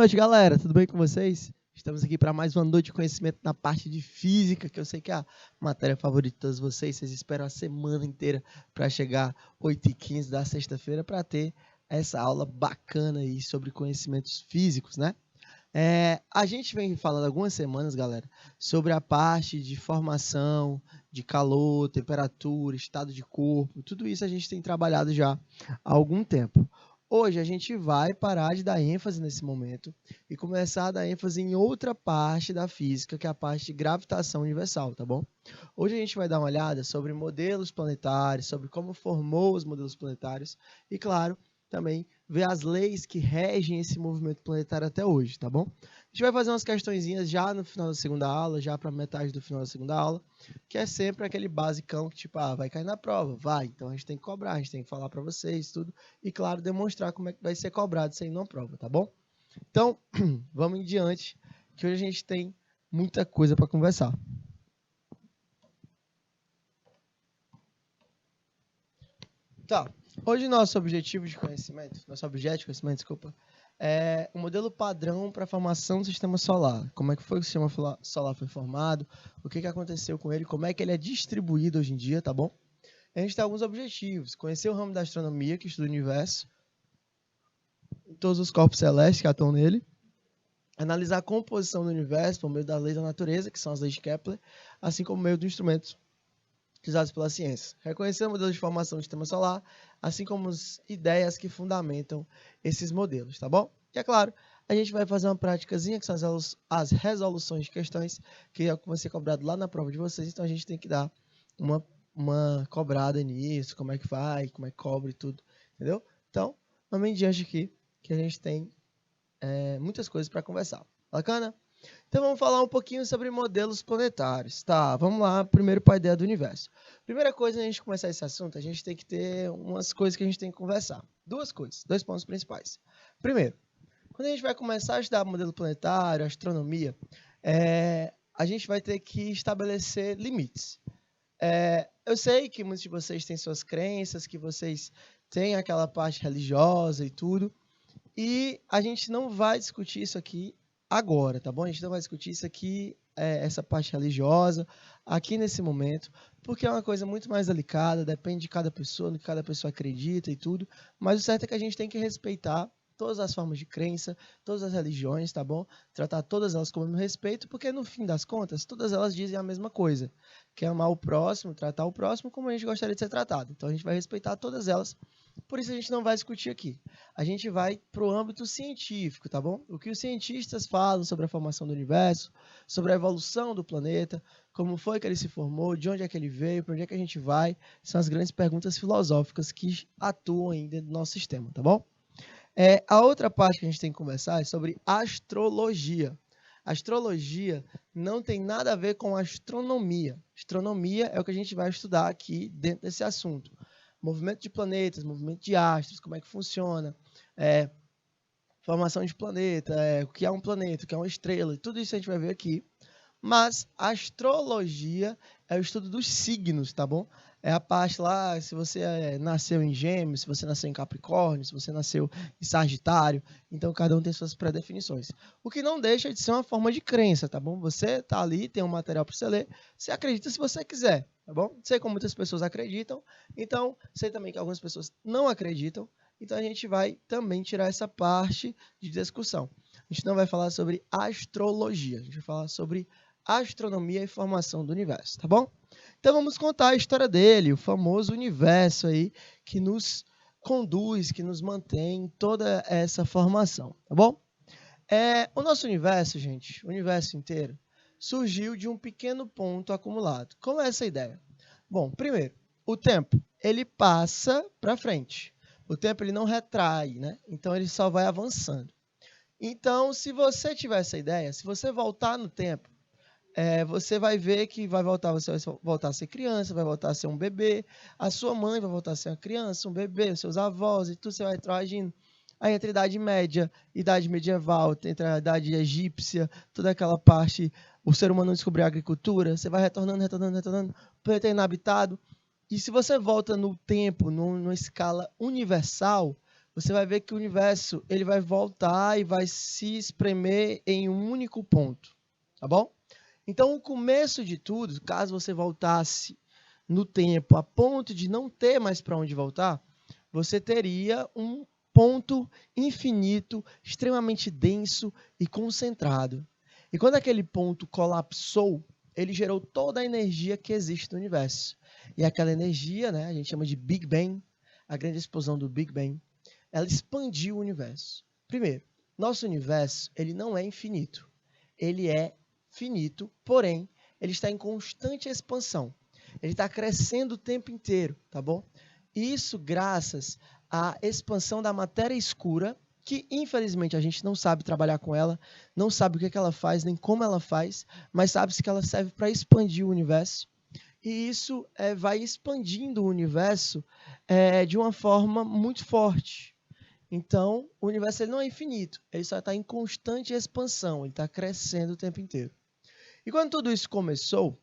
noite, galera. Tudo bem com vocês? Estamos aqui para mais uma noite de conhecimento na parte de física, que eu sei que é a matéria favorita de todos vocês. Vocês esperam a semana inteira para chegar 8h15 da sexta-feira para ter essa aula bacana aí sobre conhecimentos físicos, né? A gente vem falando algumas semanas, galera, sobre a parte de formação, de calor, temperatura, estado de corpo. Tudo isso a gente tem trabalhado já há algum tempo. Hoje a gente vai parar de dar ênfase nesse momento e começar a dar ênfase em outra parte da física, que é a parte de gravitação universal, tá bom? Hoje a gente vai dar uma olhada sobre modelos planetários, sobre como formou os modelos planetários e, claro, também ver as leis que regem esse movimento planetário até hoje, tá bom? A gente vai fazer umas questõezinhas já no final da segunda aula, já para metade do final da segunda aula, que é sempre aquele basicão que tipo, vai cair na prova, vai, então a gente tem que cobrar, a gente tem que falar para vocês tudo e claro, demonstrar como é que vai ser cobrado sem não prova, tá bom? Então, vamos em diante, que hoje a gente tem muita coisa para conversar. Tá. Hoje nosso objetivo de conhecimento, desculpa, é um modelo padrão para a formação do sistema solar. Como é que foi que o sistema solar foi formado, o que aconteceu com ele, como é que ele é distribuído hoje em dia, tá bom? A gente tem alguns objetivos. Conhecer o ramo da astronomia, que estuda o universo, todos os corpos celestes que atuam nele. Analisar a composição do universo por meio das leis da natureza, que são as leis de Kepler, assim como por meio dos instrumentos utilizados pela ciência. Reconhecer o modelo de formação do sistema solar, assim como as ideias que fundamentam esses modelos, tá bom? E é claro, a gente vai fazer uma práticazinha, que são as resoluções de questões, que vai ser cobrado lá na prova de vocês, então a gente tem que dar uma cobrada nisso, como é que vai, como é que cobra e tudo, entendeu? Então, vamos em diante aqui, que a gente tem muitas coisas para conversar. Bacana? Então vamos falar um pouquinho sobre modelos planetários. Tá, vamos lá primeiro para a ideia do universo. Primeira coisa, a gente começar esse assunto, a gente tem que ter umas coisas que a gente tem que conversar. Duas coisas, dois pontos principais. Primeiro, quando a gente vai começar a estudar modelo planetário, astronomia, a gente vai ter que estabelecer limites. Eu sei que muitos de vocês têm suas crenças, que vocês têm aquela parte religiosa e tudo, e a gente não vai discutir isso aqui agora, tá bom? A gente não vai discutir isso aqui, essa parte religiosa, aqui nesse momento, porque é uma coisa muito mais delicada, depende de cada pessoa, no que cada pessoa acredita e tudo, mas o certo é que a gente tem que respeitar todas as formas de crença, todas as religiões, tá bom? Tratar todas elas com o mesmo respeito, porque no fim das contas, todas elas dizem a mesma coisa, que é amar o próximo, tratar o próximo como a gente gostaria de ser tratado. Então a gente vai respeitar todas elas, por isso a gente não vai discutir aqui. A gente vai para o âmbito científico, tá bom? O que os cientistas falam sobre a formação do universo, sobre a evolução do planeta, como foi que ele se formou, de onde é que ele veio, para onde é que a gente vai, são as grandes perguntas filosóficas que atuam ainda no nosso sistema, tá bom? A outra parte que a gente tem que conversar é sobre astrologia. Astrologia não tem nada a ver com astronomia. Astronomia é o que a gente vai estudar aqui dentro desse assunto. Movimento de planetas, movimento de astros, como é que funciona, formação de planeta, o que é um planeta, o que é uma estrela, tudo isso a gente vai ver aqui. Mas a astrologia é o estudo dos signos, tá bom? É a parte lá, se você nasceu em Gêmeos, se você nasceu em Capricórnio, se você nasceu em Sagitário, então cada um tem suas pré-definições. O que não deixa de ser uma forma de crença, tá bom? Você tá ali, tem um material para você ler, você acredita se você quiser, tá bom? Sei como muitas pessoas acreditam, então sei também que algumas pessoas não acreditam, então a gente vai também tirar essa parte de discussão. A gente não vai falar sobre astrologia, a gente vai falar sobre astronomia e formação do universo, tá bom? Então vamos contar a história dele, o famoso universo aí que nos conduz, que nos mantém em toda essa formação, tá bom? O nosso universo, gente, o universo inteiro, surgiu de um pequeno ponto acumulado. Como é essa ideia? Bom, primeiro, o tempo, ele passa para frente. O tempo ele não retrai, né? Então ele só vai avançando. Então, se você tiver essa ideia, se você voltar no tempo, você vai ver que você vai voltar a ser criança, vai voltar a ser um bebê, a sua mãe vai voltar a ser uma criança, um bebê, os seus avós e tudo, você vai interagindo. Aí entre a Idade Média, Idade Medieval, entre a Idade Egípcia, toda aquela parte, o ser humano descobriu a agricultura, você vai retornando, o planeta é inabitado. E se você volta no tempo, numa escala universal, você vai ver que o universo ele vai voltar e vai se espremer em um único ponto, tá bom? Então, o começo de tudo, caso você voltasse no tempo a ponto de não ter mais para onde voltar, você teria um ponto infinito, extremamente denso e concentrado. E quando aquele ponto colapsou, ele gerou toda a energia que existe no universo. E aquela energia, né, a gente chama de Big Bang, a grande explosão do Big Bang, ela expandiu o universo. Primeiro, nosso universo ele não é infinito. Ele é finito, porém, ele está em constante expansão. Ele está crescendo o tempo inteiro, tá bom? Isso graças à expansão da matéria escura, que infelizmente a gente não sabe trabalhar com ela, não sabe o que ela faz, nem como ela faz, mas sabe-se que ela serve para expandir o universo. E isso vai expandindo o universo de uma forma muito forte. Então, o universo ele não é infinito, ele só está em constante expansão, ele está crescendo o tempo inteiro. E quando tudo isso começou,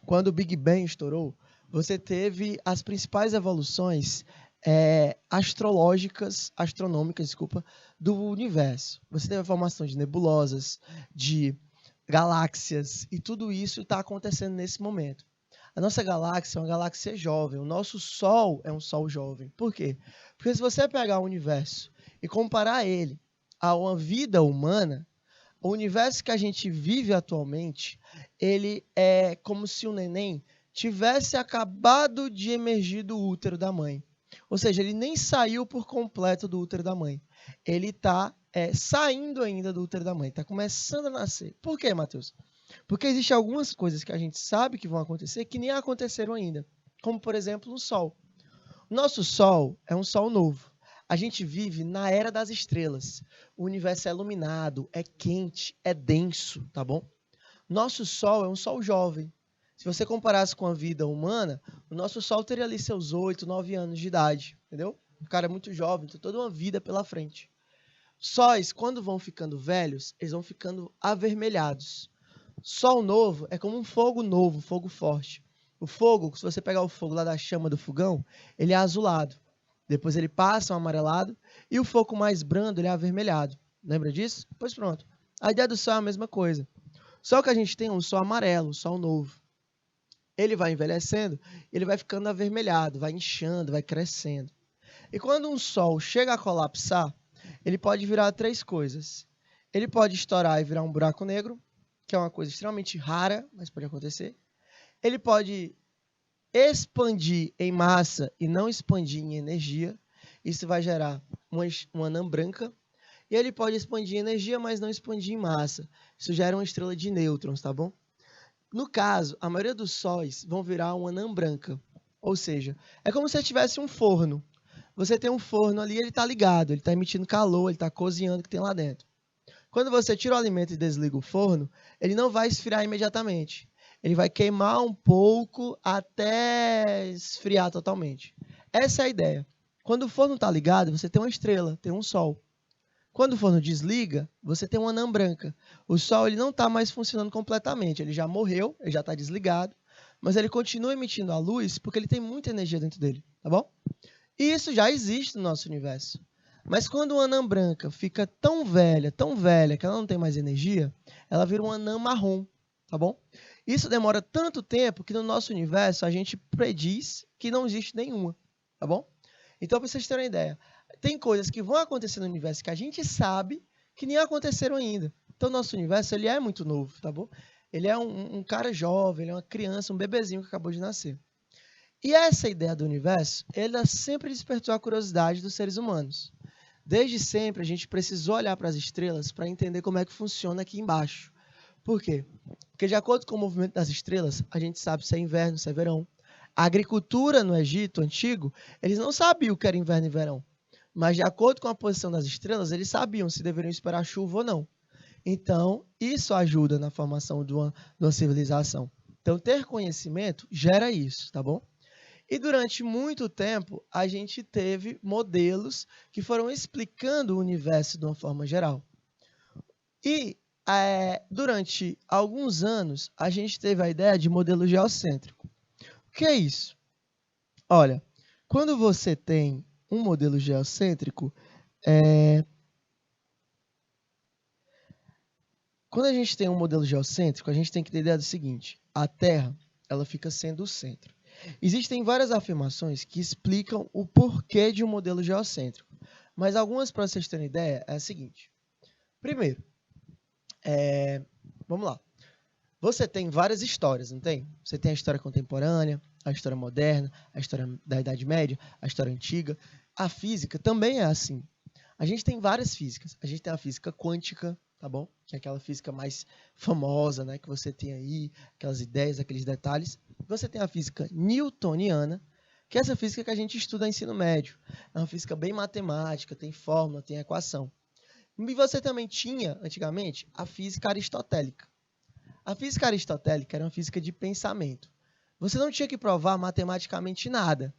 quando o Big Bang estourou, você teve as principais evoluções astronômicas, do universo. Você teve a formação de nebulosas, de galáxias, e tudo isso está acontecendo nesse momento. A nossa galáxia é uma galáxia jovem, o nosso Sol é um Sol jovem. Por quê? Porque se você pegar o universo e comparar ele a uma vida humana, o universo que a gente vive atualmente, ele é como se o neném tivesse acabado de emergir do útero da mãe. Ou seja, ele nem saiu por completo do útero da mãe. Ele está saindo ainda do útero da mãe, está começando a nascer. Por quê, Matheus? Porque existem algumas coisas que a gente sabe que vão acontecer que nem aconteceram ainda. Como, por exemplo, o Sol. Nosso Sol é um Sol novo. A gente vive na era das estrelas. O universo é iluminado, é quente, é denso, tá bom? Nosso Sol é um Sol jovem. Se você comparasse com a vida humana, o nosso Sol teria ali seus 8, 9 anos de idade, entendeu? O cara é muito jovem, tem toda uma vida pela frente. Sóis, quando vão ficando velhos, eles vão ficando avermelhados. Sol novo é como um fogo novo, fogo forte. O fogo, se você pegar o fogo lá da chama do fogão, ele é azulado. Depois ele passa um amarelado e o fogo mais brando ele é avermelhado. Lembra disso? Pois pronto. A ideia do sol é a mesma coisa. Só que a gente tem um sol amarelo, um sol novo. Ele vai envelhecendo, ele vai ficando avermelhado, vai inchando, vai crescendo. E quando um sol chega a colapsar, ele pode virar 3 coisas. Ele pode estourar e virar um buraco negro, que é uma coisa extremamente rara, mas pode acontecer. Ele pode expandir em massa e não expandir em energia. Isso vai gerar uma anã branca. E ele pode expandir em energia, mas não expandir em massa. Isso gera uma estrela de nêutrons, tá bom? No caso, a maioria dos sóis vão virar uma anã branca. Ou seja, é como se você tivesse um forno. Você tem um forno ali, ele está ligado, ele está emitindo calor, ele está cozinhando o que tem lá dentro. Quando você tira o alimento e desliga o forno, ele não vai esfriar imediatamente. Ele vai queimar um pouco até esfriar totalmente. Essa é a ideia. Quando o forno está ligado, você tem uma estrela, tem um sol. Quando o forno desliga, você tem uma anã branca. O sol ele não está mais funcionando completamente. Ele já morreu, ele já está desligado, mas ele continua emitindo a luz porque ele tem muita energia dentro dele, tá bom? E isso já existe no nosso universo. Mas quando uma anã branca fica tão velha, que ela não tem mais energia, ela vira uma anã marrom, tá bom? Isso demora tanto tempo que no nosso universo a gente prediz que não existe nenhuma, tá bom? Então, para vocês terem uma ideia, tem coisas que vão acontecer no universo que a gente sabe que nem aconteceram ainda. Então, o nosso universo ele é muito novo, tá bom? Ele é um cara jovem, ele é uma criança, um bebezinho que acabou de nascer. E essa ideia do universo, ela sempre despertou a curiosidade dos seres humanos. Desde sempre, a gente precisou olhar para as estrelas para entender como é que funciona aqui embaixo. Por quê? Porque, de acordo com o movimento das estrelas, a gente sabe se é inverno, se é verão. A agricultura no Egito antigo, eles não sabiam o que era inverno e verão. Mas, de acordo com a posição das estrelas, eles sabiam se deveriam esperar chuva ou não. Então, isso ajuda na formação de uma civilização. Então, ter conhecimento gera isso, tá bom? E durante muito tempo, a gente teve modelos que foram explicando o universo de uma forma geral. E durante alguns anos, a gente teve a ideia de modelo geocêntrico. O que é isso? Olha, quando você tem um modelo geocêntrico, quando a gente tem um modelo geocêntrico, a gente tem que ter ideia do seguinte: a Terra, ela fica sendo o centro. Existem várias afirmações que explicam o porquê de um modelo geocêntrico, mas algumas, para vocês terem ideia, é a seguinte. Primeiro, vamos lá. Você tem várias histórias, não tem? Você tem a história contemporânea, a história moderna, a história da Idade Média, a história antiga. A física também é assim. A gente tem várias físicas. A gente tem a física quântica, tá bom? Que é aquela física mais famosa, né? Que você tem aí, aquelas ideias, aqueles detalhes. Você tem a física newtoniana, que é essa física que a gente estuda no ensino médio. É uma física bem matemática, tem fórmula, tem equação. E você também tinha, antigamente, a física aristotélica. A física aristotélica era uma física de pensamento. Você não tinha que provar matematicamente nada,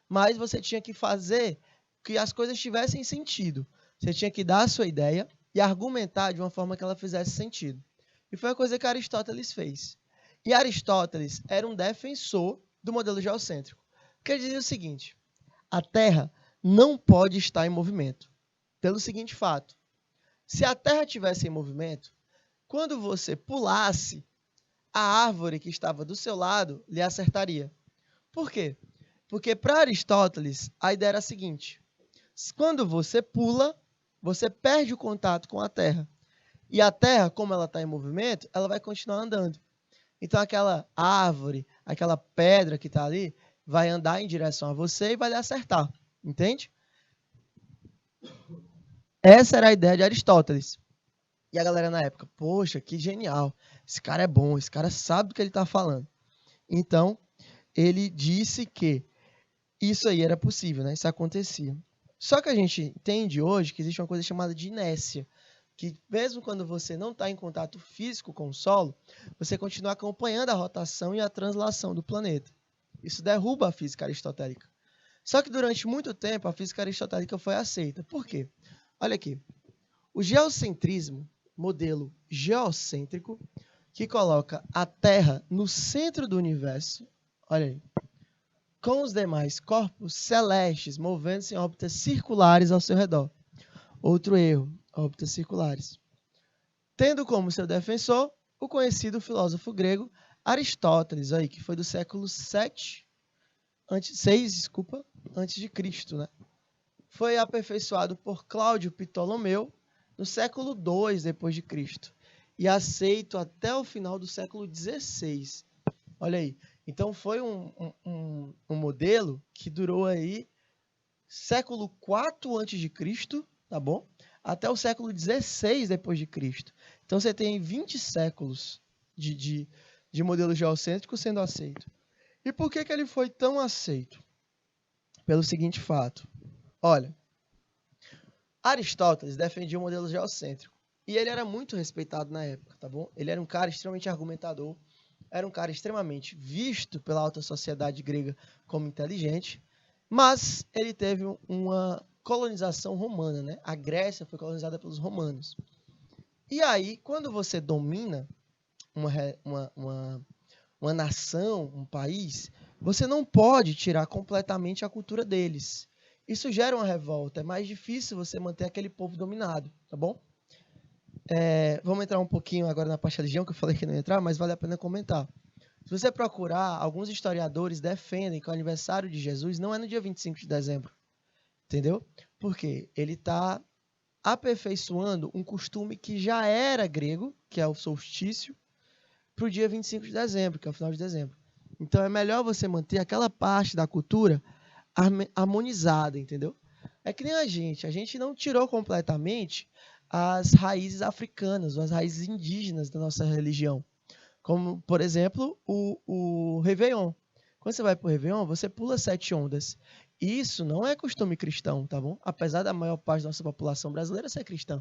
mas você tinha que fazer que as coisas tivessem sentido. Você tinha que dar a sua ideia e argumentar de uma forma que ela fizesse sentido. E foi a coisa que Aristóteles fez. E Aristóteles era um defensor do modelo geocêntrico. Porque ele dizia o seguinte: a Terra não pode estar em movimento. Pelo seguinte fato: se a Terra estivesse em movimento, quando você pulasse, a árvore que estava do seu lado lhe acertaria. Por quê? Porque para Aristóteles, a ideia era a seguinte: quando você pula, você perde o contato com a Terra. E a Terra, como ela está em movimento, ela vai continuar andando. Então aquela árvore, aquela pedra que está ali, vai andar em direção a você e vai lhe acertar. Entende? Essa era a ideia de Aristóteles. E a galera na época, poxa, que genial. Esse cara é bom, esse cara sabe do que ele está falando. Então, ele disse que isso aí era possível, né? Isso acontecia. Só que a gente entende hoje que existe uma coisa chamada de inércia, que mesmo quando você não está em contato físico com o solo, você continua acompanhando a rotação e a translação do planeta. Isso derruba a física aristotélica. Só que durante muito tempo a física aristotélica foi aceita. Por quê? Olha aqui. O geocentrismo, modelo geocêntrico, que coloca a Terra no centro do universo, olha aí, com os demais corpos celestes movendo-se em órbitas circulares ao seu redor. Outro erro, órbitas circulares. Tendo como seu defensor o conhecido filósofo grego Aristóteles, aí, que foi do século 6 antes de Cristo, né? Foi aperfeiçoado por Cláudio Ptolomeu no século II depois de Cristo e aceito até o final do século XVI. Olha aí. Então foi um modelo que durou aí século IV antes de Cristo, tá bom? Até o século XVI depois de Cristo. Então você tem 20 séculos de modelo geocêntrico sendo aceito. E por que ele foi tão aceito? Pelo seguinte fato. Olha, Aristóteles defendia o modelo geocêntrico. E ele era muito respeitado na época, tá bom? Ele era um cara extremamente argumentador, era um cara extremamente visto pela alta sociedade grega como inteligente, mas ele teve uma colonização romana, né? A Grécia foi colonizada pelos romanos. E aí, quando você domina uma nação, um país, você não pode tirar completamente a cultura deles. Isso gera uma revolta. É mais difícil você manter aquele povo dominado, tá bom? Vamos entrar um pouquinho agora na parte da religião, que eu falei que não ia entrar, mas vale a pena comentar. Se você procurar, alguns historiadores defendem que o aniversário de Jesus não é no dia 25 de dezembro. Entendeu? Porque ele está aperfeiçoando um costume que já era grego, que é o solstício, para o dia 25 de dezembro, que é o final de dezembro. Então é melhor você manter aquela parte da cultura harmonizada, entendeu? É que nem a gente não tirou completamente as raízes africanas, ou as raízes indígenas da nossa religião. Como, por exemplo, o Réveillon. Quando você vai para o Réveillon, você pula 7 ondas. Isso não é costume cristão, tá bom? Apesar da maior parte da nossa população brasileira ser cristã.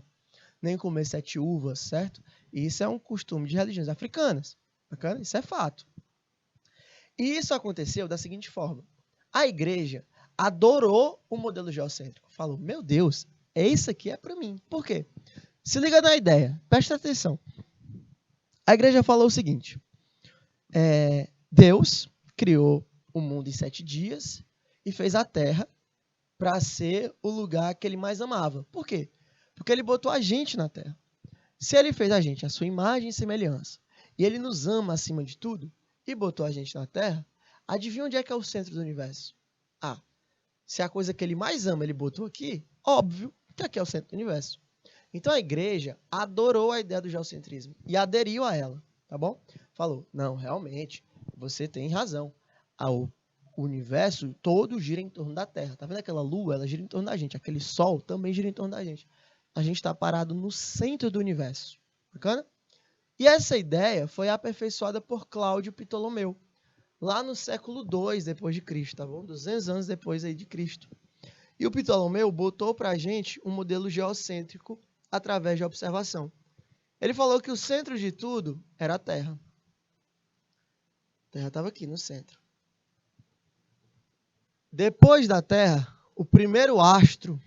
Nem comer 7 uvas, certo? Isso é um costume de religiões africanas. Bacana? Isso é fato. E isso aconteceu da seguinte forma. A igreja adorou o modelo geocêntrico. Falou, meu Deus, isso aqui é para mim. Por quê? Se liga na ideia. Presta atenção. A igreja falou o seguinte. Deus criou o mundo em 7 dias e fez a terra para ser o lugar que ele mais amava. Por quê? Porque ele botou a gente na Terra. Se ele fez a gente a sua imagem e semelhança, e ele nos ama acima de tudo, e botou a gente na Terra, adivinha onde é que é o centro do universo? Ah, se a coisa que ele mais ama ele botou aqui, óbvio que aqui é o centro do universo. Então a igreja adorou a ideia do geocentrismo e aderiu a ela, tá bom? Falou, não, realmente, você tem razão. O universo todo gira em torno da Terra. Tá vendo aquela lua? Ela gira em torno da gente. Aquele sol também gira em torno da gente. A gente está parado no centro do universo. Bacana? E essa ideia foi aperfeiçoada por Cláudio Ptolomeu, lá no século II depois de Cristo, tá bom? 200 anos depois aí de Cristo. E o Ptolomeu botou para a gente um modelo geocêntrico através de observação. Ele falou que o centro de tudo era a Terra. A Terra estava aqui no centro. Depois da Terra, o primeiro astro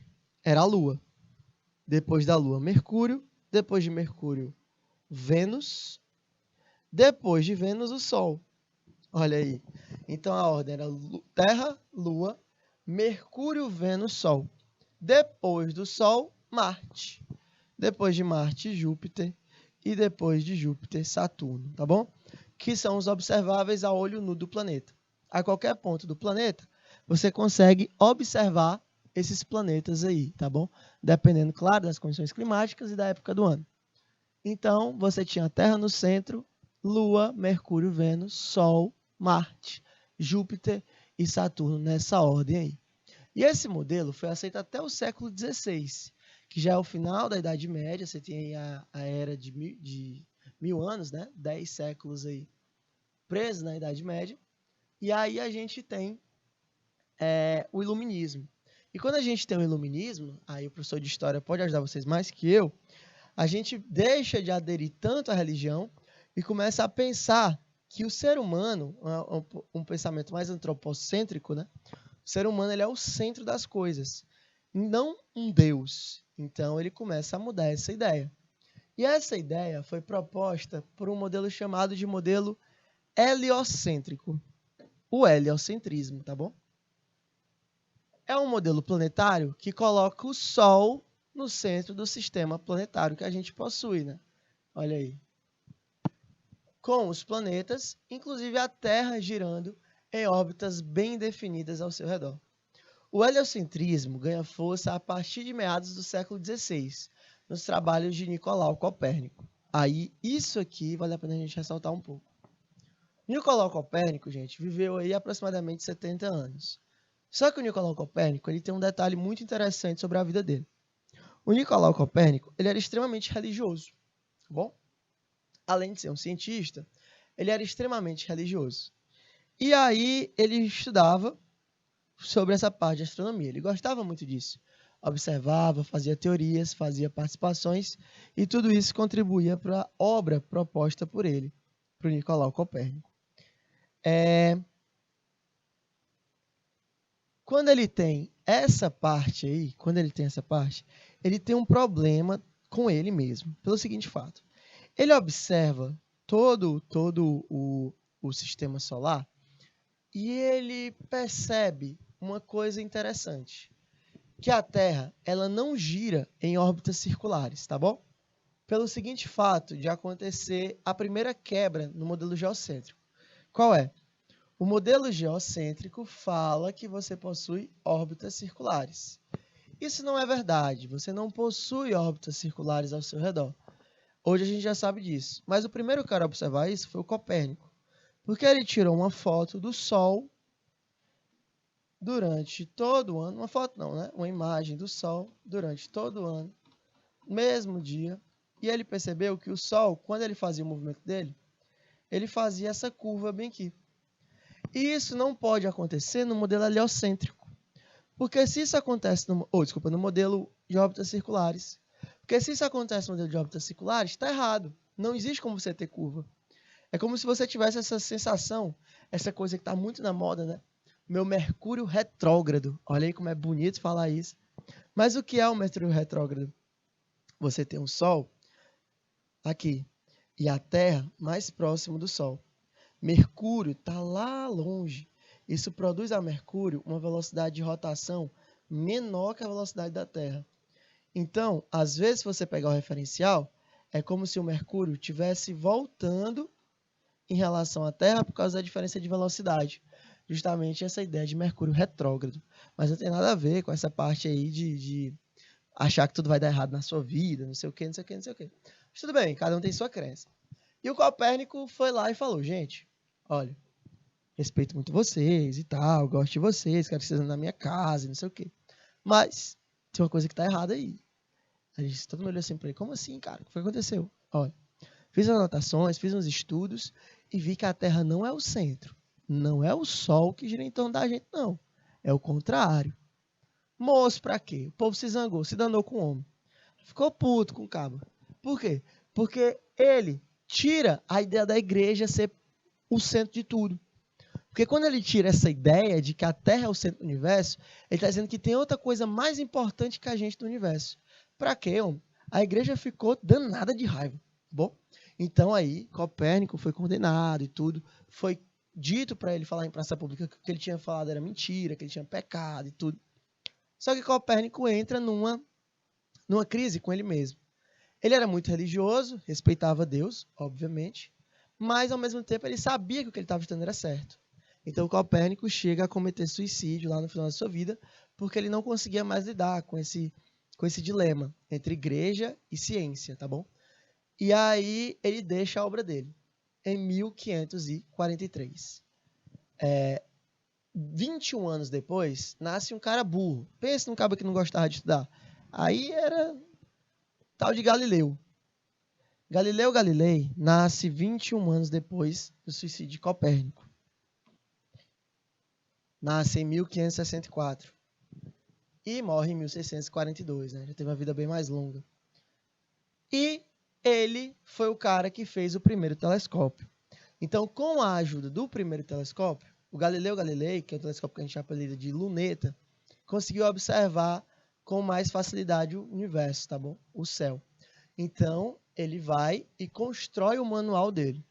era a Lua. Depois da Lua, Mercúrio. Depois de Mercúrio, Vênus. Depois de Vênus, o Sol. Olha aí. Então a ordem era Terra, Lua, Mercúrio, Vênus, Sol. Depois do Sol, Marte. Depois de Marte, Júpiter. E depois de Júpiter, Saturno, tá bom? Que são os observáveis a olho nu do planeta. A qualquer ponto do planeta, você consegue observar esses planetas aí, tá bom? Dependendo, claro, das condições climáticas e da época do ano. Então, você tinha a Terra no centro, Lua, Mercúrio, Vênus, Sol, Marte, Júpiter e Saturno nessa ordem aí. E esse modelo foi aceito até o século XVI, que já é o final da Idade Média. Você tem a era de 1000 anos, né? 10 séculos aí presos na Idade Média. E aí a gente tem o Iluminismo. E quando a gente tem o Iluminismo, aí o professor de História pode ajudar vocês mais que eu, a gente deixa de aderir tanto à religião e começa a pensar que o ser humano, um pensamento mais antropocêntrico, né? O ser humano ele é o centro das coisas, não um Deus. Então ele começa a mudar essa ideia. E essa ideia foi proposta por um modelo chamado de modelo heliocêntrico. O heliocentrismo, tá bom? É um modelo planetário que coloca o Sol no centro do sistema planetário que a gente possui, né? Olha aí. Com os planetas, inclusive a Terra girando em órbitas bem definidas ao seu redor. O heliocentrismo ganha força a partir de meados do século XVI, nos trabalhos de Nicolau Copérnico. Aí, isso aqui vale a pena a gente ressaltar um pouco. Nicolau Copérnico, gente, viveu aí aproximadamente 70 anos. Só que o Nicolau Copérnico ele tem um detalhe muito interessante sobre a vida dele. O Nicolau Copérnico ele era extremamente religioso, tá bom? Além de ser um cientista, ele era extremamente religioso. E aí ele estudava sobre essa parte de astronomia. Ele gostava muito disso. Observava, fazia teorias, fazia participações e tudo isso contribuía para a obra proposta por ele, para o Nicolau Copérnico. Quando ele tem essa parte aí, ele tem um problema com ele mesmo, pelo seguinte fato. Ele observa todo o sistema solar e ele percebe uma coisa interessante, que a Terra ela não gira em órbitas circulares, tá bom? Pelo seguinte fato de acontecer a primeira quebra no modelo geocêntrico. Qual é? O modelo geocêntrico fala que você possui órbitas circulares. Isso não é verdade, você não possui órbitas circulares ao seu redor. Hoje a gente já sabe disso, mas o primeiro cara a observar isso foi o Copérnico, porque ele tirou uma foto do Sol durante todo o ano, uma foto não, né? Uma imagem do Sol durante todo o ano, mesmo dia, e ele percebeu que o Sol, quando ele fazia o movimento dele, ele fazia essa curva bem aqui. E isso não pode acontecer no modelo heliocêntrico, porque se isso acontece no modelo de órbitas circulares, porque se isso acontece no modelo de órbitas circulares, está errado. Não existe como você ter curva. É como se você tivesse essa sensação, essa coisa que está muito na moda, né? Meu Mercúrio retrógrado. Olha aí como é bonito falar isso. Mas o que é o Mercúrio retrógrado? Você tem o Sol aqui e a Terra mais próximo do Sol. Mercúrio está lá longe. Isso produz a Mercúrio uma velocidade de rotação menor que a velocidade da Terra. Então, às vezes, se você pegar o referencial, é como se o Mercúrio estivesse voltando em relação à Terra por causa da diferença de velocidade. Justamente essa ideia de Mercúrio retrógrado. Mas não tem nada a ver com essa parte aí de achar que tudo vai dar errado na sua vida, não sei o quê, não sei o quê, não sei o quê. Mas tudo bem, cada um tem sua crença. E o Copérnico foi lá e falou, gente, olha, respeito muito vocês e tal, gosto de vocês, quero que vocês andem na minha casa, não sei o quê. Mas tem uma coisa que tá errada aí. A gente, todo mundo olhou assim pra ele, como assim, cara? O que foi que aconteceu? Olha, fiz anotações, fiz uns estudos e vi que a Terra não é o centro. Não é o Sol que gira em torno da gente, não. É o contrário. Moço, pra quê? O povo se zangou, se danou com o homem. Ficou puto com o cabo. Por quê? Porque ele tira a ideia da igreja ser o centro de tudo. Porque quando ele tira essa ideia de que a Terra é o centro do universo, ele está dizendo que tem outra coisa mais importante que a gente do universo. Para quê, homem? A igreja ficou danada de raiva. Bom, então aí Copérnico foi condenado e tudo. Foi dito para ele falar em praça pública que o que ele tinha falado era mentira, que ele tinha pecado e tudo. Só que Copérnico entra numa crise com ele mesmo. Ele era muito religioso, respeitava Deus, obviamente, mas ao mesmo tempo ele sabia que o que ele estava estudando era certo. Então Copérnico chega a cometer suicídio lá no final da sua vida, porque ele não conseguia mais lidar com esse dilema entre igreja e ciência, tá bom? E aí ele deixa a obra dele, em 1543. 21 anos depois, nasce um cara burro. Pensa num cara que não gostava de estudar. Aí era tal de Galileu. Galileu Galilei nasce 21 anos depois do suicídio de Copérnico. Nasce em 1564 e morre em 1642, né? Já teve uma vida bem mais longa. E ele foi o cara que fez o primeiro telescópio. Então, com a ajuda do primeiro telescópio, o Galileu Galilei, que é o telescópio que a gente apelida de luneta, conseguiu observar com mais facilidade o universo, tá bom? O céu. Então, ele vai e constrói o manual dele.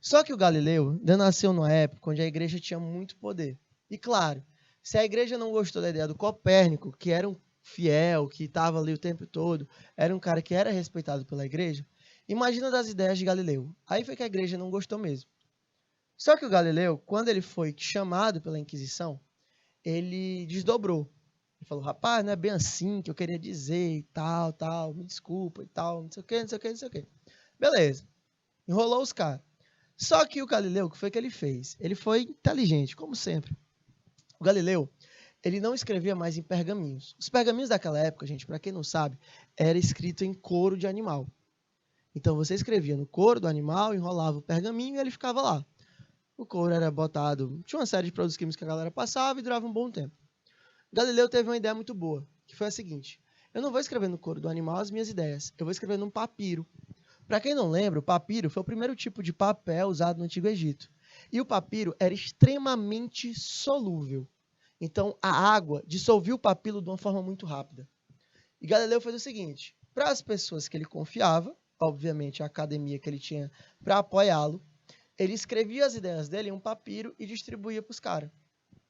Só que o Galileu ainda nasceu numa época onde a igreja tinha muito poder. E claro, se a igreja não gostou da ideia do Copérnico, que era um fiel, que estava ali o tempo todo, era um cara que era respeitado pela igreja, imagina das ideias de Galileu. Aí foi que a igreja não gostou mesmo. Só que o Galileu, quando ele foi chamado pela Inquisição, ele desdobrou. Ele falou, rapaz, não é bem assim que eu queria dizer e tal, me desculpa e tal, não sei o que, não sei o que, não sei o que. Beleza. Enrolou os caras. Só que o Galileu, o que foi que ele fez? Ele foi inteligente, como sempre. O Galileu, ele não escrevia mais em pergaminhos. Os pergaminhos daquela época, gente, para quem não sabe, era escrito em couro de animal. Então você escrevia no couro do animal, enrolava o pergaminho e ele ficava lá. O couro era botado, tinha uma série de produtos químicos que a galera passava e durava um bom tempo. Galileu teve uma ideia muito boa, que foi a seguinte: eu não vou escrever no couro do animal as minhas ideias, eu vou escrever num papiro. Para quem não lembra, o papiro foi o primeiro tipo de papel usado no Antigo Egito. E o papiro era extremamente solúvel. Então, a água dissolvia o papiro de uma forma muito rápida. E Galileu fez o seguinte: para as pessoas que ele confiava, obviamente a academia que ele tinha para apoiá-lo, ele escrevia as ideias dele em um papiro e distribuía para os caras.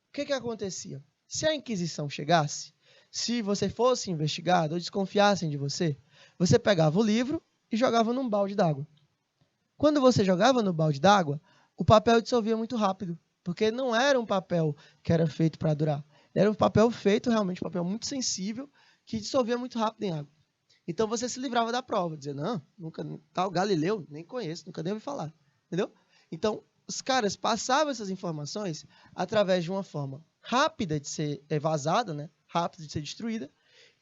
O que acontecia? Se a Inquisição chegasse, se você fosse investigado ou desconfiassem de você, você pegava o livro e jogava num balde d'água. Quando você jogava no balde d'água, o papel dissolvia muito rápido, porque não era um papel que era feito para durar. Era um papel feito, realmente, um papel muito sensível, que dissolvia muito rápido em água. Então você se livrava da prova, dizendo, não, nunca, tal Galileu, nem conheço, nunca devo falar. Entendeu? Então, os caras passavam essas informações através de uma forma rápida de ser vazada, né? Rápida de ser destruída,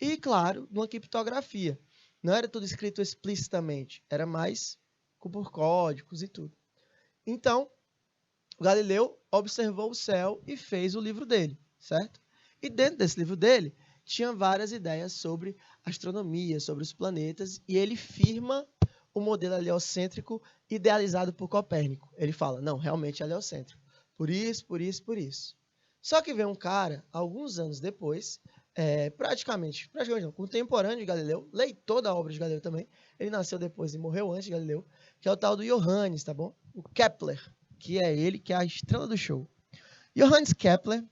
e, claro, de uma criptografia. Não era tudo escrito explicitamente, era mais por códigos e tudo. Então, Galileu observou o céu e fez o livro dele, certo? E dentro desse livro dele, tinha várias ideias sobre astronomia, sobre os planetas, e ele firma o modelo heliocêntrico idealizado por Copérnico. Ele fala, não, realmente é heliocêntrico. Por isso, por isso, por isso. Só que vem um cara, alguns anos depois, praticamente não, contemporâneo de Galileu, leitor da obra de Galileu também, ele nasceu depois e morreu antes de Galileu, que é o tal do Johannes, tá bom? O Kepler, que é ele que é a estrela do show. Johannes Kepler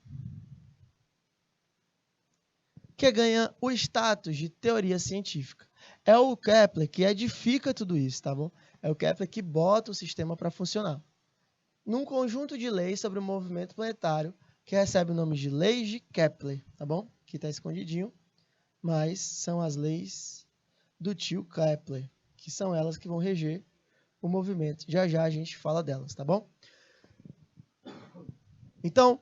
que ganha o status de teoria científica. É o Kepler que edifica tudo isso, tá bom? É o Kepler que bota o sistema para funcionar. Num conjunto de leis sobre o movimento planetário, que recebe o nome de leis de Kepler, tá bom? Que está escondidinho, mas são as leis do tio Kepler, que são elas que vão reger o movimento. Já já a gente fala delas, tá bom? Então,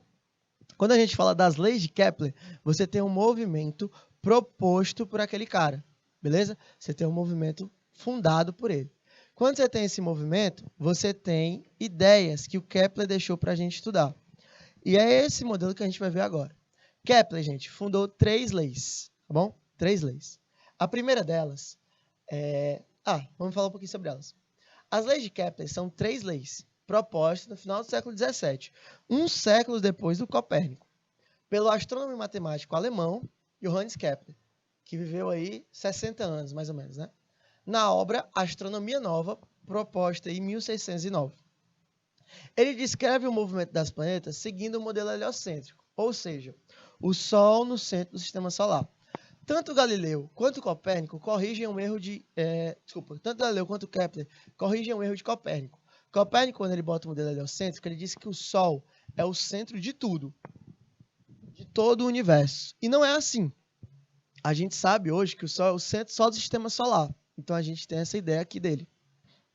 quando a gente fala das leis de Kepler, você tem um movimento proposto por aquele cara, beleza? Você tem um movimento fundado por ele. Quando você tem esse movimento, você tem ideias que o Kepler deixou para a gente estudar. E é esse modelo que a gente vai ver agora. Kepler, gente, fundou 3 leis, tá bom? 3 leis. A primeira delas é... vamos falar um pouquinho sobre elas. As leis de Kepler são 3 leis propostas no final do século XVII, um século depois do Copérnico, pelo astrônomo e matemático alemão Johannes Kepler, que viveu aí 60 anos, mais ou menos, né? Na obra Astronomia Nova, proposta em 1609. Ele descreve o movimento das planetas seguindo o modelo heliocêntrico, ou seja, o Sol no centro do sistema solar. Tanto Galileu quanto Copérnico corrigem um erro de... tanto Galileu quanto Kepler corrigem um erro de Copérnico. Copérnico, quando ele bota o modelo heliocêntrico, ele diz que o Sol é o centro de tudo, de todo o universo. E não é assim. A gente sabe hoje que o Sol é o centro só do sistema solar. Então a gente tem essa ideia aqui dele.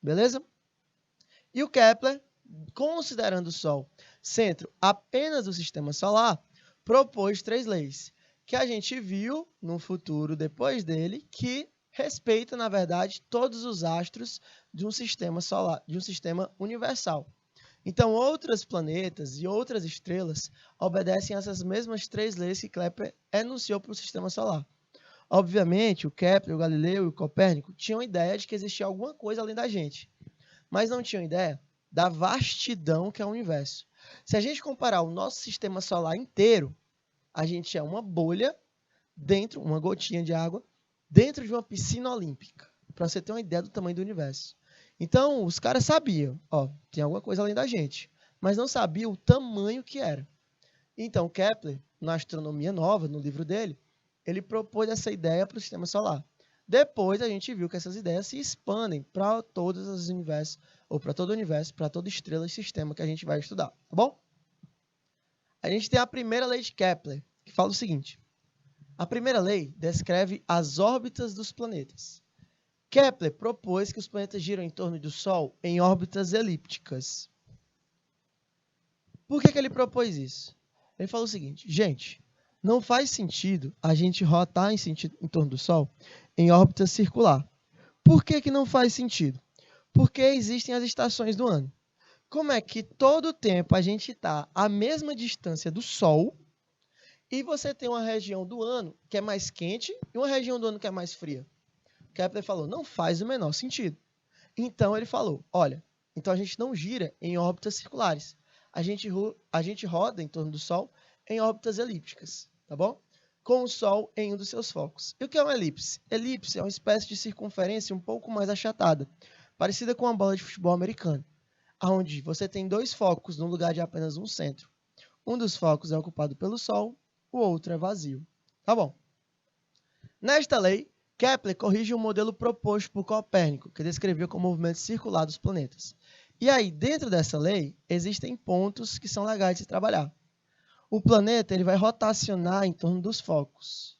Beleza? E o Kepler, considerando o Sol centro apenas do sistema solar, propôs 3 leis, que a gente viu no futuro depois dele, que respeita, na verdade, todos os astros de um sistema solar, de um sistema universal. Então, outros planetas e outras estrelas obedecem a essas mesmas 3 leis que Kepler enunciou para o sistema solar. Obviamente, o Kepler, o Galileu e o Copérnico tinham ideia de que existia alguma coisa além da gente, mas não tinham ideia da vastidão que é o universo. Se a gente comparar o nosso sistema solar inteiro, a gente é uma bolha dentro, uma gotinha de água, dentro de uma piscina olímpica, para você ter uma ideia do tamanho do universo. Então, os caras sabiam, tem alguma coisa além da gente, mas não sabiam o tamanho que era. Então, Kepler, na Astronomia Nova, no livro dele, ele propôs essa ideia para o sistema solar. Depois, a gente viu que essas ideias se expandem para todos os universos, ou para todo o universo, para toda estrela e sistema que a gente vai estudar, tá bom? A gente tem a primeira lei de Kepler, que fala o seguinte: a primeira lei descreve as órbitas dos planetas. Kepler propôs que os planetas giram em torno do Sol em órbitas elípticas. Por que ele propôs isso? Ele falou o seguinte: gente, não faz sentido a gente rotar em torno do Sol em órbita circular. Por que não faz sentido? Porque existem as estações do ano. Como é que todo o tempo a gente está à mesma distância do Sol e você tem uma região do ano que é mais quente e uma região do ano que é mais fria? Kepler falou, não faz o menor sentido. Então ele falou, olha, então a gente não gira em órbitas circulares. A gente roda em torno do Sol em órbitas elípticas, tá bom? Com o Sol em um dos seus focos. E o que é uma elipse? Elipse é uma espécie de circunferência um pouco mais achatada, parecida com uma bola de futebol americano, onde você tem 2 focos no lugar de apenas um centro. Um dos focos é ocupado pelo Sol, o outro é vazio. Tá bom. Nesta lei, Kepler corrige um modelo proposto por Copérnico, que descrevia como movimento circular dos planetas. E aí, dentro dessa lei, existem pontos que são legais de se trabalhar. O planeta ele vai rotacionar em torno dos focos.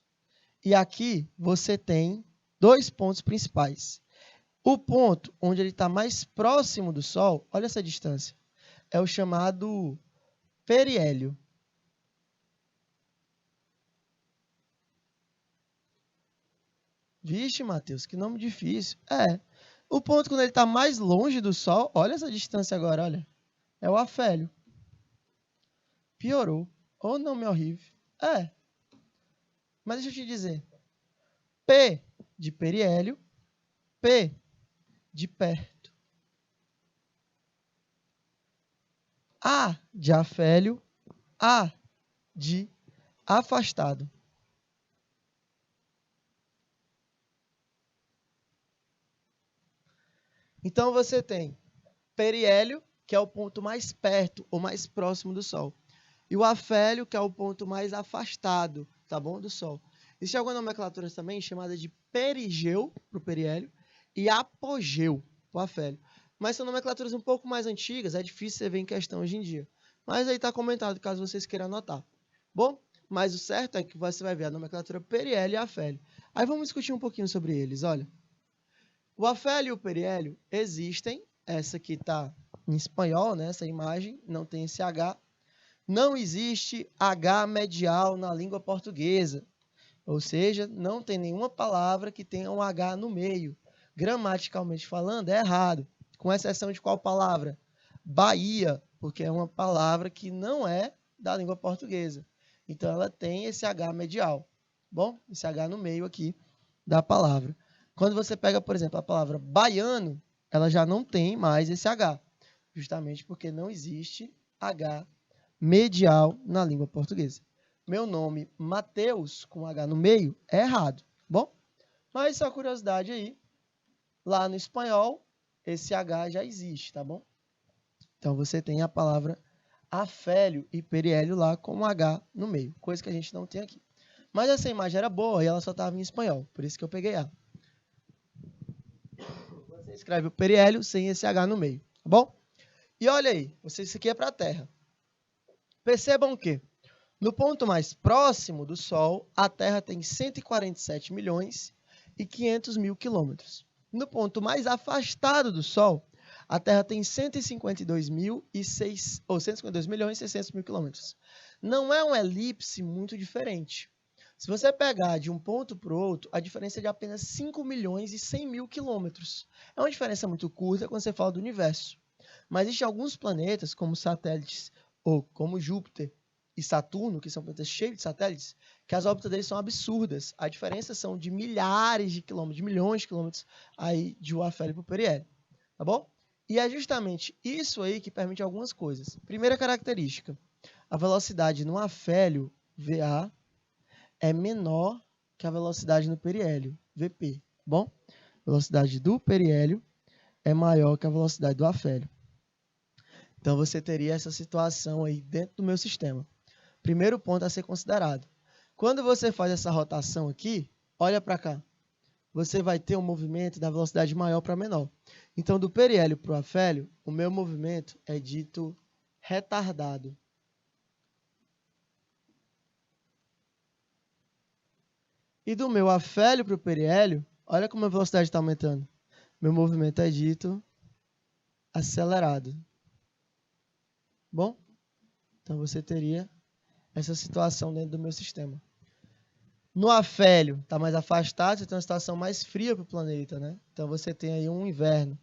E aqui você tem 2 pontos principais. O ponto onde ele está mais próximo do Sol, olha essa distância, é o chamado periélio. Vixe, Matheus, que nome difícil. O ponto quando ele está mais longe do Sol, olha essa distância agora, olha. É o afélio. Piorou. Ou não me horrível. Mas deixa eu te dizer. P de periélio, P de perto. A de afélio, A de afastado. Então você tem periélio, que é o ponto mais perto ou mais próximo do Sol, e o afélio, que é o ponto mais afastado, tá bom, do Sol. Existe algumas nomenclaturas também chamadas de perigeu para o periélio e apogeu para o afélio. Mas são nomenclaturas um pouco mais antigas, é difícil você ver em questão hoje em dia. Mas aí está comentado, caso vocês queiram anotar. Bom, mas o certo é que você vai ver a nomenclatura periélio e afélio. Aí vamos discutir um pouquinho sobre eles, olha. O afélio e o periélio existem, essa aqui está em espanhol, né, essa imagem, não tem esse H. Não existe H medial na língua portuguesa, ou seja, não tem nenhuma palavra que tenha um H no meio. Gramaticalmente falando, é errado. Com exceção de qual palavra? Bahia, porque é uma palavra que não é da língua portuguesa. Então, ela tem esse H medial. Bom, esse H no meio aqui da palavra. Quando você pega, por exemplo, a palavra baiano, ela já não tem mais esse H, justamente porque não existe H medial na língua portuguesa. Meu nome, Mateus, com H no meio, é errado. Bom, mas só curiosidade aí, lá no espanhol, esse H já existe, tá bom? Então, você tem a palavra afélio e periélio lá com um H no meio, coisa que a gente não tem aqui. Mas essa imagem era boa e ela só estava em espanhol, por isso que eu peguei A. Você escreve o periélio sem esse H no meio, tá bom? E olha aí, isso aqui é para a Terra. Percebam que no ponto mais próximo do Sol, a Terra tem 147 milhões e 500 mil quilômetros. No ponto mais afastado do Sol, a Terra tem 152 milhões e 600 mil quilômetros. Não é uma elipse muito diferente. Se você pegar de um ponto para o outro, a diferença é de apenas 5 milhões e 100 mil quilômetros. É uma diferença muito curta quando você fala do universo. Mas existem alguns planetas, como satélites, ou como Júpiter e Saturno, que são planetas cheios de satélites, que as órbitas deles são absurdas. A diferença são de milhares de quilômetros, de milhões de quilômetros aí de um afélio para o periélio. Tá bom? E é justamente isso aí que permite algumas coisas. Primeira característica, a velocidade no afélio, VA, é menor que a velocidade no periélio, VP. Bom, a velocidade do periélio é maior que a velocidade do afélio. Então, você teria essa situação aí dentro do meu sistema. Primeiro ponto a ser considerado. Quando você faz essa rotação aqui, olha para cá. Você vai ter um movimento da velocidade maior para menor. Então, do periélio para o afélio, o meu movimento é dito retardado. E do meu afélio para o periélio, olha como a velocidade está aumentando. Meu movimento é dito acelerado. Bom, então você teria essa situação dentro do meu sistema. No afélio, está mais afastado, você tem uma situação mais fria para o planeta, né? Então você tem aí um inverno.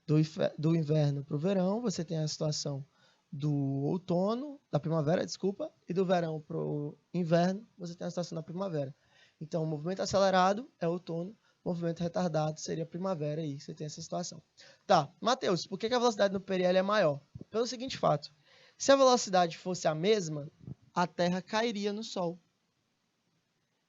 Do inverno para o verão, você tem a situação do outono, da primavera, desculpa, e do verão para o inverno, você tem a situação da primavera. Então, o movimento acelerado é outono, o movimento retardado seria primavera, aí você tem essa situação. Tá, Matheus, por que a velocidade no periélio é maior? Pelo seguinte fato, se a velocidade fosse a mesma, a Terra cairia no Sol.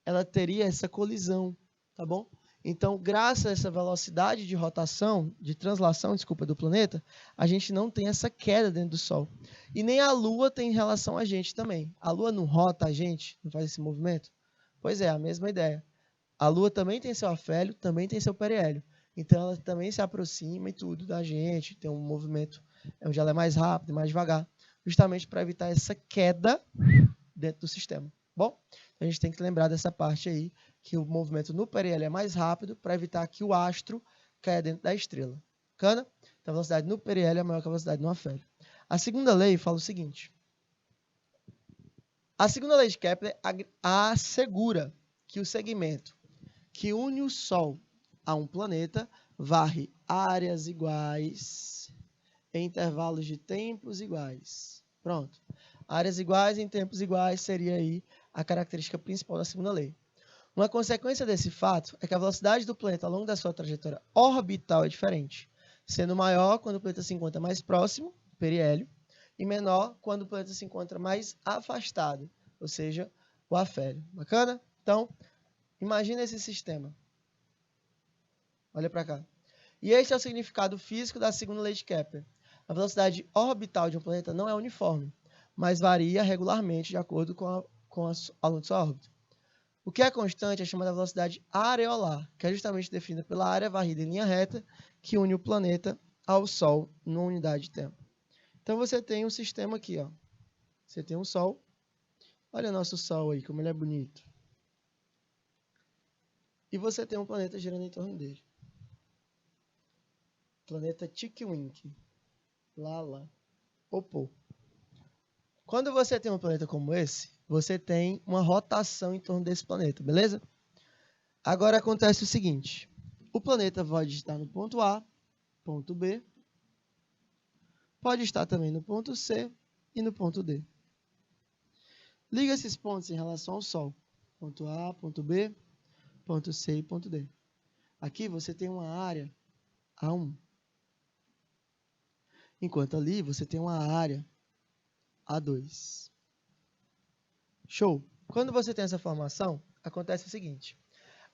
Ela teria essa colisão, tá bom? Então, graças a essa velocidade de rotação, de translação, desculpa, do planeta, a gente não tem essa queda dentro do Sol. E nem a Lua tem em relação a gente também. A Lua não rota a gente, não faz esse movimento? Pois é, a mesma ideia. A Lua também tem seu afélio, também tem seu periélio. Então, ela também se aproxima e tudo da gente, tem um movimento onde ela é mais rápida, mais devagar, justamente para evitar essa queda dentro do sistema. Bom, a gente tem que lembrar dessa parte aí, que o movimento no periélio é mais rápido para evitar que o astro caia dentro da estrela. Bacana? Então, a velocidade no periélio é maior que a velocidade no afélio. A segunda lei fala o seguinte. A segunda lei de Kepler assegura que o segmento que une o Sol a um planeta varre áreas iguais em intervalos de tempos iguais. Pronto. Áreas iguais em tempos iguais seria aí a característica principal da segunda lei. Uma consequência desse fato é que a velocidade do planeta ao longo da sua trajetória orbital é diferente, sendo maior quando o planeta se encontra mais próximo, periélio, e menor quando o planeta se encontra mais afastado, ou seja, o afélio. Bacana? Então, imagina esse sistema. Olha para cá. E este é o significado físico da segunda lei de Kepler. A velocidade orbital de um planeta não é uniforme, mas varia regularmente de acordo com a longa de sua órbita. O que é constante é chamada velocidade areolar, que é justamente definida pela área varrida em linha reta que une o planeta ao Sol numa unidade de tempo. Então você tem um sistema aqui, ó. Você tem um Sol. Olha o nosso Sol aí, como ele é bonito. E você tem um planeta girando em torno dele. Planeta Tikwinkle. Lala. Opô. Quando você tem um planeta como esse, você tem uma rotação em torno desse planeta, beleza? Agora acontece o seguinte. O planeta pode estar no ponto A, ponto B, pode estar também no ponto C e no ponto D. Liga esses pontos em relação ao Sol. Ponto A, ponto B, ponto C e ponto D. Aqui você tem uma área A1. Enquanto ali você tem uma área A2. Show! Quando você tem essa formação, acontece o seguinte.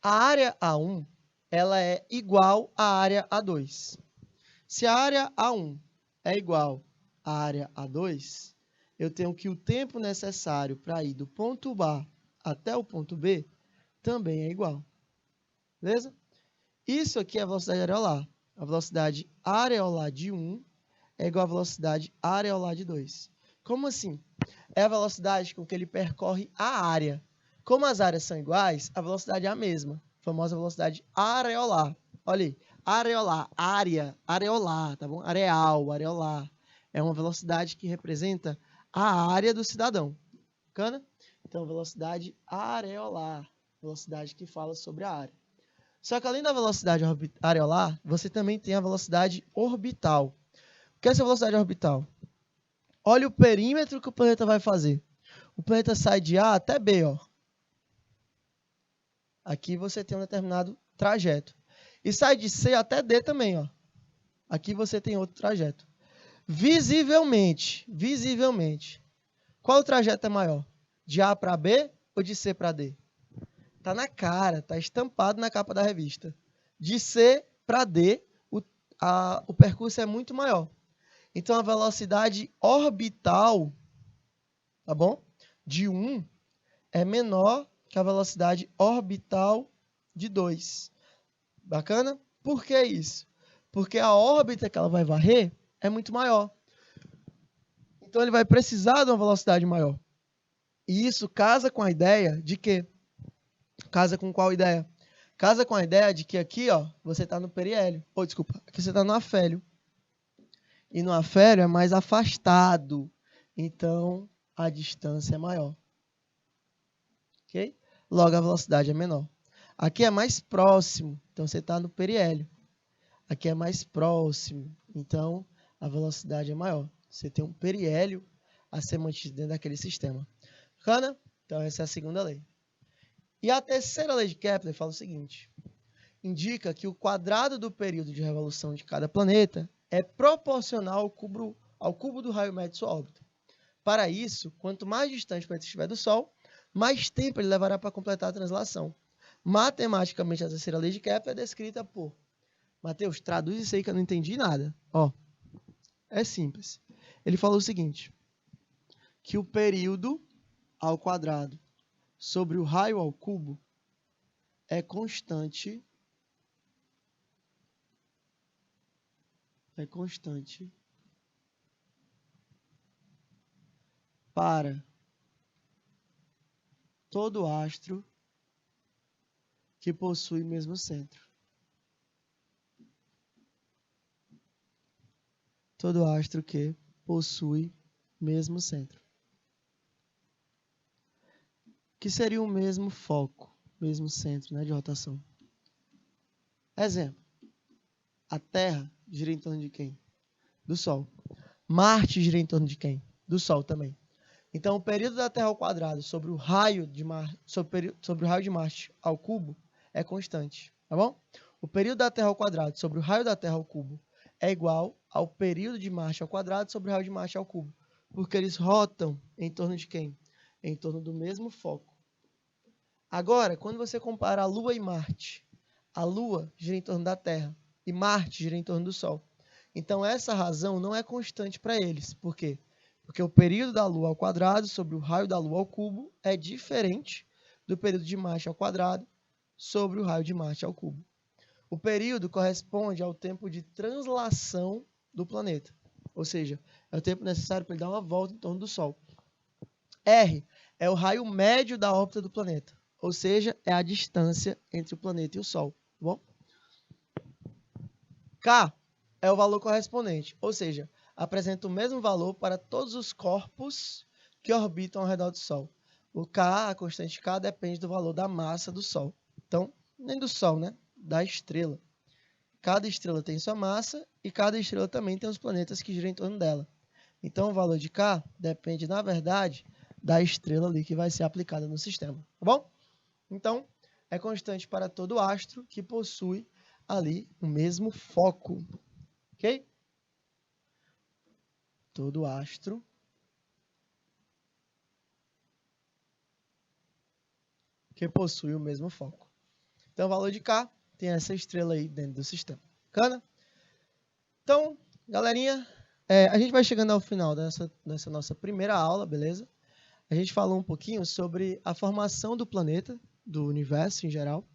A área A1 ela é igual à área A2. Se a área A1 é igual à área A2, eu tenho que o tempo necessário para ir do ponto A até o ponto B também é igual. Beleza? Isso aqui é a velocidade areolar. A velocidade areolar de 1 é igual à velocidade areolar de 2. Como assim? É a velocidade com que ele percorre a área. Como as áreas são iguais, a velocidade é a mesma. A famosa velocidade areolar. Olha aí. Areolar, área, areolar, tá bom? Areal, areolar. É uma velocidade que representa a área do cidadão. Bacana? Então, velocidade areolar. Velocidade que fala sobre a área. Só que além da velocidade areolar, você também tem a velocidade orbital. O que é essa velocidade orbital? Olha o perímetro que o planeta vai fazer. O planeta sai de A até B, ó. Aqui você tem um determinado trajeto. E sai de C até D também, ó. Aqui você tem outro trajeto. Visivelmente, qual o trajeto é maior? De A para B ou de C para D? Tá na cara, tá estampado na capa da revista. De C para D, o percurso é muito maior. Então, a velocidade orbital, tá bom? De 1 é menor que a velocidade orbital de 2. Bacana? Por que isso? Porque a órbita que ela vai varrer é muito maior. Então, ele vai precisar de uma velocidade maior. E isso casa com a ideia de que... Casa com qual ideia? Casa com a ideia de que aqui, ó, você está no periélio. Aqui você está no afélio. E no afélio é mais afastado. Então, a distância é maior. Ok? Logo, a velocidade é menor. Aqui é mais próximo. Então, você está no periélio. Aqui é mais próximo. Então, a velocidade é maior. Você tem um periélio a ser mantido dentro daquele sistema. Bacana? Então, essa é a segunda lei. E a terceira lei de Kepler fala o seguinte. Indica que o quadrado do período de revolução de cada planeta é proporcional ao cubo do raio médio de sua órbita. Para isso, quanto mais distante o planeta estiver do Sol, mais tempo ele levará para completar a translação. Matematicamente, a terceira lei de Kepler é descrita por... Mateus, traduz isso aí que eu não entendi nada. Ó, é simples. Ele falou o seguinte, que o período ao quadrado sobre o raio ao cubo é constante para todo astro que possui o mesmo centro. Todo astro que possui o mesmo centro. Que seria o mesmo foco, mesmo centro, né, de rotação. Exemplo. A Terra gira em torno de quem? Do Sol. Marte gira em torno de quem? Do Sol também. Então, o período da Terra ao quadrado sobre o raio de Marte ao cubo é constante, tá bom? O período da Terra ao quadrado sobre o raio da Terra ao cubo é igual ao período de Marte ao quadrado sobre o raio de Marte ao cubo, porque eles rotam em torno de quem? Em torno do mesmo foco. Agora, quando você compara a Lua e Marte, a Lua gira em torno da Terra e Marte gira em torno do Sol. Então, essa razão não é constante para eles. Por quê? Porque o período da Lua ao quadrado sobre o raio da Lua ao cubo é diferente do período de Marte ao quadrado sobre o raio de Marte ao cubo. O período corresponde ao tempo de translação do planeta, ou seja, é o tempo necessário para ele dar uma volta em torno do Sol. R é o raio médio da órbita do planeta, ou seja, é a distância entre o planeta e o Sol. Tá bom? K é o valor correspondente, ou seja, apresenta o mesmo valor para todos os corpos que orbitam ao redor do Sol. O K, a constante K, depende do valor da massa do Sol. Então, nem do Sol, né? Da estrela. Cada estrela tem sua massa e cada estrela também tem os planetas que giram em torno dela. Então, o valor de K depende, na verdade, da estrela ali que vai ser aplicada no sistema. Tá bom? Então, é constante para todo astro que possui ali o mesmo foco. Ok? Todo astro que possui o mesmo foco. Então, o valor de K tem essa estrela aí dentro do sistema. Bacana? Então, galerinha, a gente vai chegando ao final dessa nossa primeira aula, beleza? A gente falou um pouquinho sobre a formação do planeta, do universo em geral,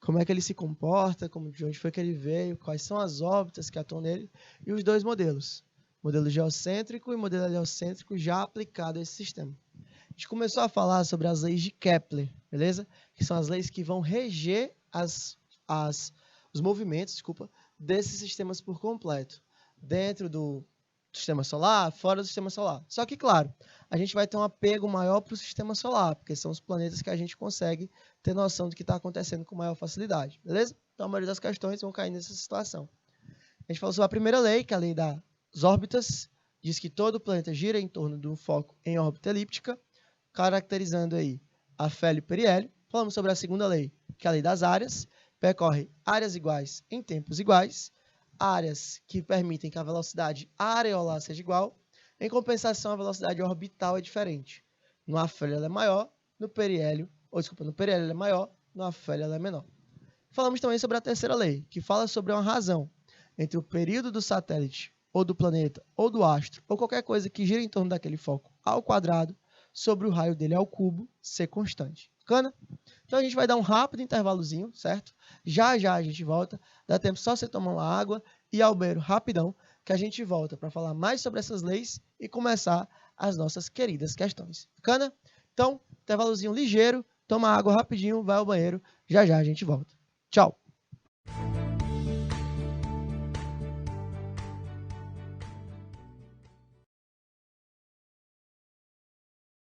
como é que ele se comporta, de onde foi que ele veio, quais são as órbitas que atuam nele, e os dois modelos, modelo geocêntrico e modelo heliocêntrico já aplicado a esse sistema. A gente começou a falar sobre as leis de Kepler, beleza? Que são as leis que vão reger os movimentos, desses sistemas por completo, dentro do sistema solar, fora do sistema solar. Só que, claro, a gente vai ter um apego maior para o sistema solar, porque são os planetas que a gente consegue ter noção do que está acontecendo com maior facilidade, beleza? Então, a maioria das questões vão cair nessa situação. A gente falou sobre a primeira lei, que é a lei das órbitas, diz que todo planeta gira em torno de um foco em órbita elíptica, caracterizando aí afélio e periélio. Falamos sobre a segunda lei, que é a lei das áreas, percorre áreas iguais em tempos iguais, áreas que permitem que a velocidade areolar seja igual, em compensação a velocidade orbital é diferente. No afélio ela é maior, no periélio ela é maior, no afélio ela é menor. Falamos também sobre a terceira lei, que fala sobre uma razão entre o período do satélite, ou do planeta, ou do astro, ou qualquer coisa que gira em torno daquele foco ao quadrado, sobre o raio dele ao cubo, ser constante. Bacana? Então a gente vai dar um rápido intervalozinho, certo? Já já a gente volta. Dá tempo só você tomar uma água e ir ao banheiro rapidão, que a gente volta para falar mais sobre essas leis e começar as nossas queridas questões. Bacana? Então, intervalozinho ligeiro, toma água rapidinho, vai ao banheiro. Já já a gente volta. Tchau!